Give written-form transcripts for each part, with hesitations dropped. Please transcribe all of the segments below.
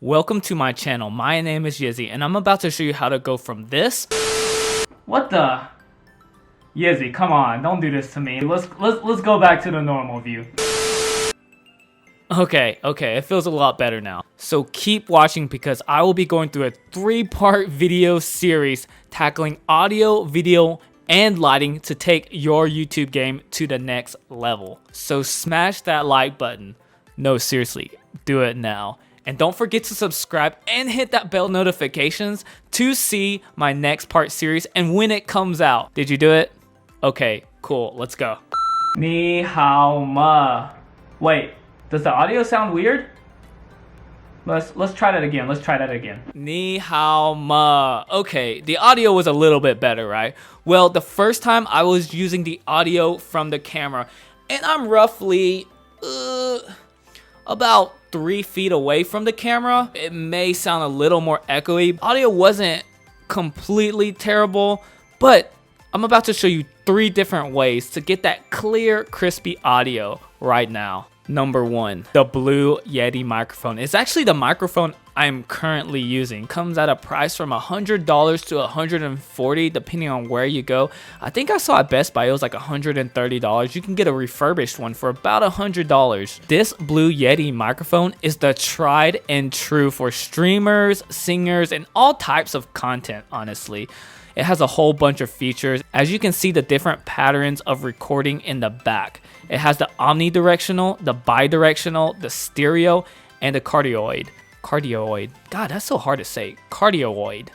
Welcome to my channel. My name is YIZZY and I'm about to show you how to go from this. What the? YIZZY, come on, don't do this to me. Let's go back to the normal view. Okay, it feels a lot better now. So keep watching because I will be going through a 3-part video series tackling audio, video, and lighting to take your YouTube game to the next level. So smash that like button. No, seriously, do it now. And don't forget to subscribe and hit that bell notifications to see my next part series and when it comes out. Did you do it? Okay, cool, let's go. Ni hao ma. Wait, does the audio sound weird? Let's try that again. Ni hao ma. Okay, the audio was a little bit better, right? Well, the first time I was using the audio from the camera, and I'm roughly about 3 feet away from the camera. It may sound a little more echoey. Audio wasn't completely terrible, but I'm about to show you 3 different ways to get that clear, crispy audio right now. Number 1, the Blue Yeti microphone. It's actually the microphone I'm currently using. Comes at a price from $100 to $140 depending on where you go. I think I saw at Best Buy it was like $130. You can get a refurbished one for about $100. This Blue Yeti microphone is the tried and true for streamers, singers, and all types of content, honestly. It has a whole bunch of features. As you can see, the different patterns of recording in the back. It has the omnidirectional, the bidirectional, the stereo, and the cardioid. God, that's so hard to say. Cardioid,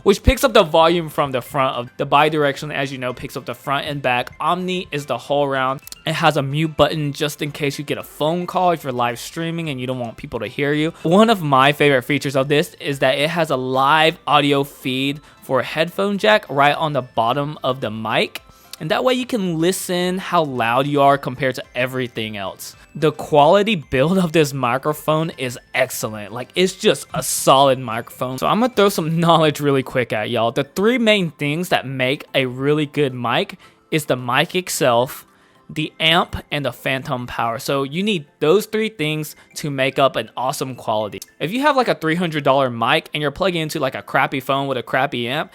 which picks up the volume from the front of the bidirectional, as you know, picks up the front and back. Omni is the whole round. It has a mute button just in case you get a phone call if you're live streaming and you don't want people to hear you. One of my favorite features of this is that it has a live audio feed for a headphone jack right on the bottom of the mic. And that way you can listen how loud you are compared to everything else. The quality build of this microphone is excellent. Like, it's just a solid microphone. So I'm gonna throw some knowledge really quick at y'all. The 3 main things that make a really good mic is the mic itself, the amp, and the phantom power. So you need those 3 things to make up an awesome quality. If you have like a $300 mic and you're plugging into like a crappy phone with a crappy amp,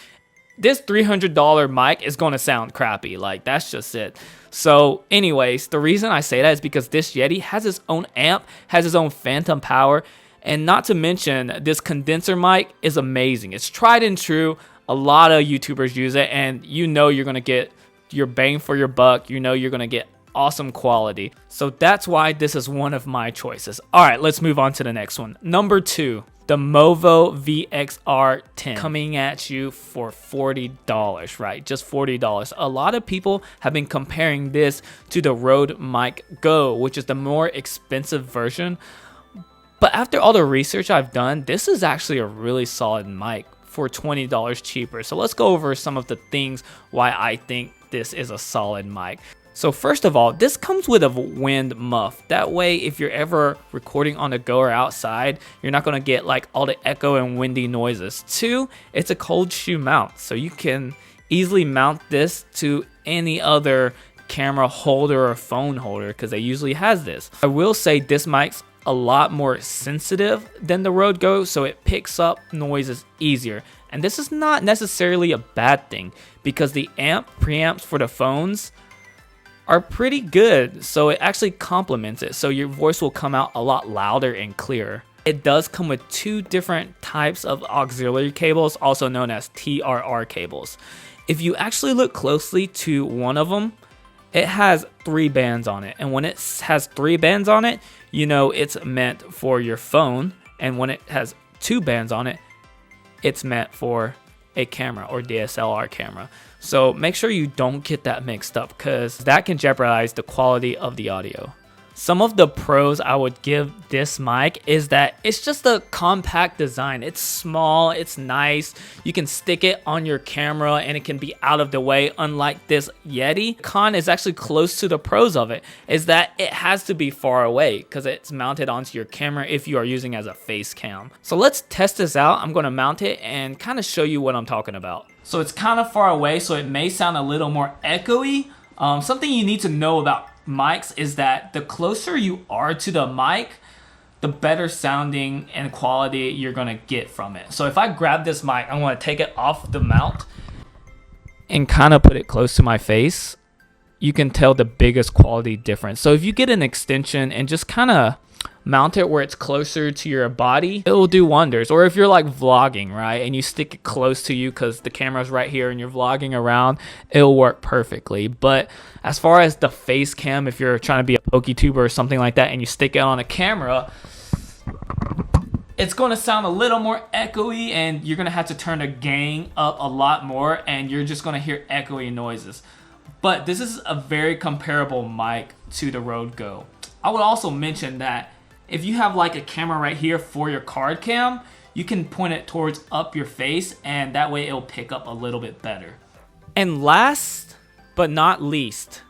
this $300 mic is going to sound crappy. Like, that's just it. So anyways, the reason I say that is because this Yeti has its own amp, has its own phantom power, and not to mention this condenser mic is amazing. It's tried and true. A lot of YouTubers use it, and you know you're going to get your bang for your buck. You know you're going to get awesome quality. So that's why this is one of my choices. All right, let's move on to the next one. Number 2. The Movo VXR10 coming at you for $40, right? Just $40. A lot of people have been comparing this to the Rode Mic Go, which is the more expensive version. But after all the research I've done, this is actually a really solid mic for $20 cheaper. So let's go over some of the things why I think this is a solid mic. So first of all, this comes with a wind muff. That way, if you're ever recording on the go or outside, you're not gonna get like all the echo and windy noises. 2, it's a cold shoe mount. So you can easily mount this to any other camera holder or phone holder because it usually has this. I will say this mic's a lot more sensitive than the Rode Go, so it picks up noises easier. And this is not necessarily a bad thing because the preamps for the phones are pretty good, so it actually complements it, so your voice will come out a lot louder and clearer. It does come with 2 different types of auxiliary cables, also known as TRR cables. If you actually look closely to one of them, it has 3 bands on it, and when it has 3 bands on it, you know it's meant for your phone, and when it has 2 bands on it, it's meant for a camera or DSLR camera. So make sure you don't get that mixed up because that can jeopardize the quality of the audio. Some of the pros I would give this mic is that it's just a compact design. It's small, it's nice. You can stick it on your camera and it can be out of the way, unlike this Yeti. Con is actually close to the pros of it, is that it has to be far away because it's mounted onto your camera if you are using it as a face cam. So let's test this out. I'm gonna mount it and kind of show you what I'm talking about. So it's kind of far away, so it may sound a little more echoey. Something you need to know about mics is that the closer you are to the mic, the better sounding and quality you're gonna get from it. So if I grab this mic, I'm gonna take it off the mount and kind of put it close to my face. You can tell the biggest quality difference. So if you get an extension and just kind of mount it where it's closer to your body, it will do wonders. Or if you're like vlogging, right, and you stick it close to you because the camera's right here and you're vlogging around, it'll work perfectly. But as far as the face cam, if you're trying to be a Poketuber or something like that and you stick it on a camera, it's going to sound a little more echoey, and you're going to have to turn the gain up a lot more, and you're just going to hear echoey noises. But this is a very comparable mic to the Rode Go. I would also mention that if you have like a camera right here for your card cam, you can point it towards up your face, and that way it'll pick up a little bit better. And last but not least,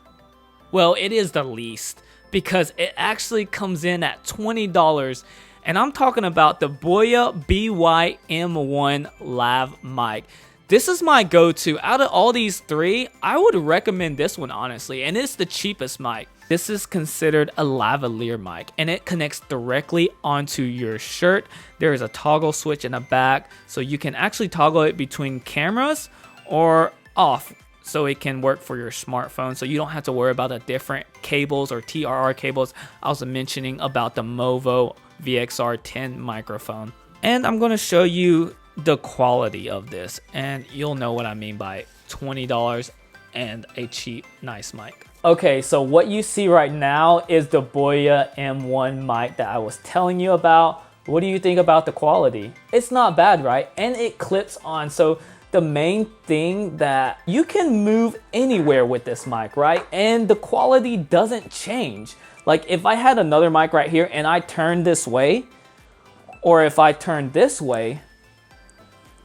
well, it is the least because it actually comes in at $20. And I'm talking about the Boya BY-M1 Lav mic. This is my go-to. Out of all these three, I would recommend this one, honestly, and it's the cheapest mic. This is considered a lavalier mic, and it connects directly onto your shirt. There is a toggle switch in the back, so you can actually toggle it between cameras or off, so it can work for your smartphone, so you don't have to worry about the different cables or TRR cables. I was mentioning about the Movo VXR10 microphone. And I'm going to show you the quality of this, and you'll know what I mean by $20 and a cheap, nice mic. Okay, so what you see right now is the Boya M1 mic that I was telling you about. What do you think about the quality? It's not bad, right? And it clips on, so the main thing that you can move anywhere with this mic, right? And the quality doesn't change. Like if I had another mic right here and I turned this way, or if I turn this way,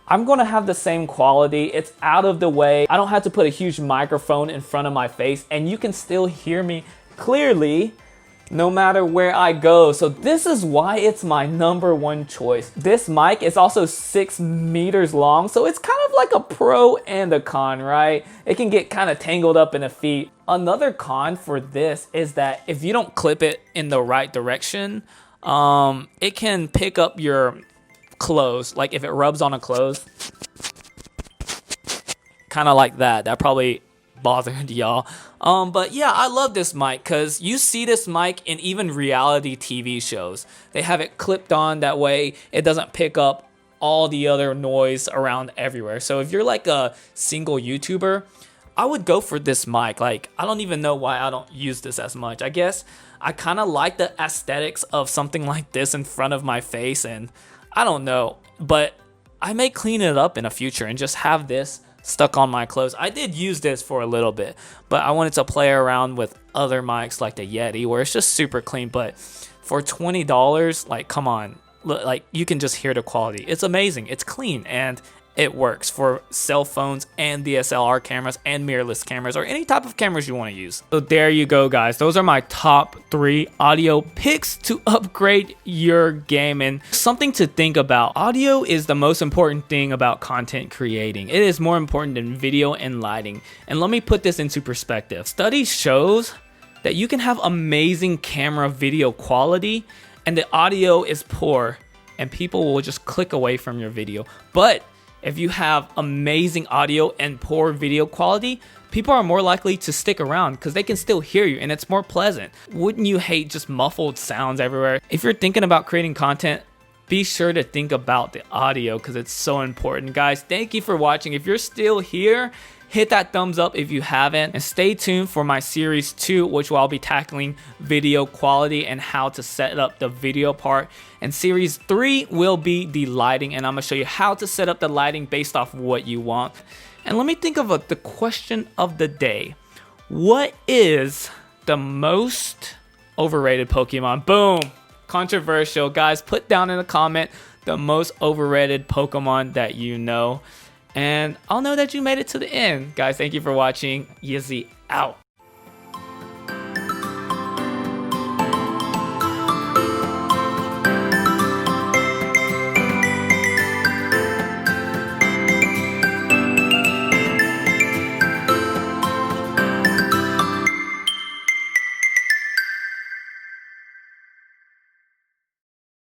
I'm gonna have the same quality. It's out of the way. I don't have to put a huge microphone in front of my face, and you can still hear me clearly no matter where I go. So this is why it's my #1 choice. This mic is also 6 meters long, so it's kind of like a pro and a con, right? It can get kind of tangled up in the feet. Another con for this is that if you don't clip it in the right direction, it can pick up your clothes. Like if it rubs on a clothes, kind of like that. That probably bothered y'all. But yeah, I love this mic because you see this mic in even reality TV shows. They have it clipped on that way it doesn't pick up all the other noise around everywhere. So if you're like a single YouTuber, I would go for this mic. Like, I don't even know why I don't use this as much. I guess I kind of like the aesthetics of something like this in front of my face, and I don't know, but I may clean it up in the future and just have this stuck on my clothes. I did use this for a little bit, but I wanted to play around with other mics like the Yeti where it's just super clean. But for $20, like, come on, like, you can just hear the quality. It's amazing. It's clean, and it works for cell phones and DSLR cameras and mirrorless cameras or any type of cameras you want to use. So there you go, guys. Those are my top 3 audio picks to upgrade your game. And something to think about, audio is the most important thing about content creating. It is more important than video and lighting. And let me put this into perspective. Study shows that you can have amazing camera video quality and the audio is poor and people will just click away from your video. But if you have amazing audio and poor video quality, people are more likely to stick around because they can still hear you and it's more pleasant. Wouldn't you hate just muffled sounds everywhere? If you're thinking about creating content, be sure to think about the audio because it's so important. Guys, thank you for watching. If you're still here, hit that thumbs up if you haven't, and stay tuned for my series 2, which I'll be tackling video quality and how to set up the video part. And series 3 will be the lighting, and I'm gonna show you how to set up the lighting based off what you want. And let me think of the question of the day. What is the most overrated Pokemon? Boom, controversial. Guys, put down in the comment the most overrated Pokemon that you know. And I'll know that you made it to the end. Guys, thank you for watching. YIZZY out.